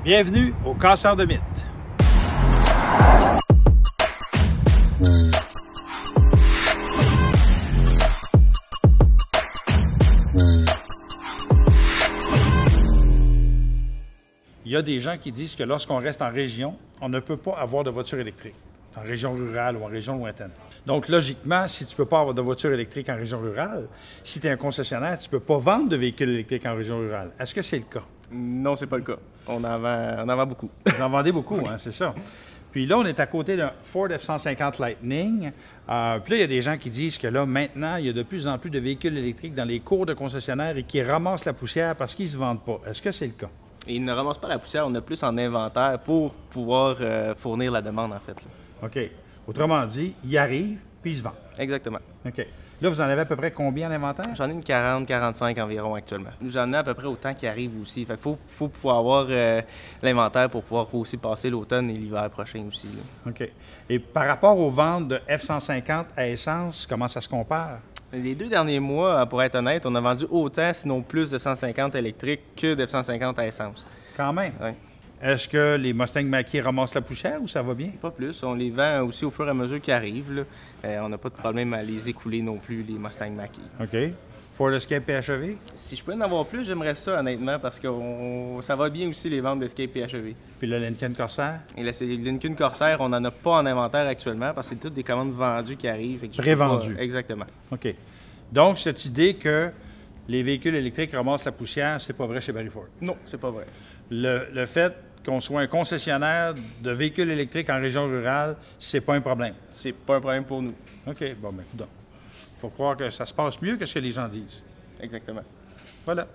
Bienvenue au Casseur de mythes. Il y a des gens qui disent que lorsqu'on reste en région, on ne peut pas avoir de voiture électrique, en région rurale ou en région lointaine. Donc, logiquement, si tu ne peux pas avoir de voiture électrique en région rurale, si tu es un concessionnaire, tu ne peux pas vendre de véhicules électriques en région rurale. Est-ce que c'est le cas? Non, c'est pas le cas. On en vend beaucoup. Vous en vendez beaucoup, hein, c'est ça. Puis là, on est à côté d'un Ford F-150 Lightning. Puis là, il y a des gens qui disent que là, maintenant, il y a de plus en plus de véhicules électriques dans les cours de concessionnaires et qui ramassent la poussière parce qu'ils ne se vendent pas. Est-ce que c'est le cas? Et ils ne ramassent pas la poussière, on a plus en inventaire pour pouvoir fournir la demande, en fait. Là. OK. Autrement dit, ils arrivent, puis ils se vendent. Exactement. OK. Là, vous en avez à peu près combien en inventaire? J'en ai une 40-45 environ actuellement. J'en ai à peu près autant qui arrivent aussi. Fait qu'il faut pouvoir avoir l'inventaire pour pouvoir aussi passer l'automne et l'hiver prochain aussi. Là. OK. Et par rapport aux ventes de F-150 à essence, comment ça se compare? Les 2 derniers mois, pour être honnête, on a vendu autant, sinon plus de F-150 électriques que de F-150 à essence. Quand même? Oui. Est-ce que les Mustang Mach-E ramassent la poussière ou ça va bien? Pas plus. On les vend aussi au fur et à mesure qu'ils arrivent. Là. On n'a pas de problème à les écouler non plus, les Mustang Mach-E. OK. Ford Escape PHEV? Si je peux en avoir plus, j'aimerais ça, honnêtement, parce que ça va bien aussi les ventes d'Escape PHEV. Puis le Lincoln Corsair? Et là, c'est les Lincoln Corsair, on n'en a pas en inventaire actuellement, parce que c'est toutes des commandes vendues qui arrivent. Prévendues. Exactement. OK. Donc, cette idée que les véhicules électriques ramassent la poussière, c'est pas vrai chez Barry Ford? Non, c'est pas vrai. Le fait qu'on soit un concessionnaire de véhicules électriques en région rurale, c'est pas un problème? C'est pas un problème pour nous. OK. Bon, bien, écoute, il faut croire que ça se passe mieux que ce que les gens disent. Exactement. Voilà.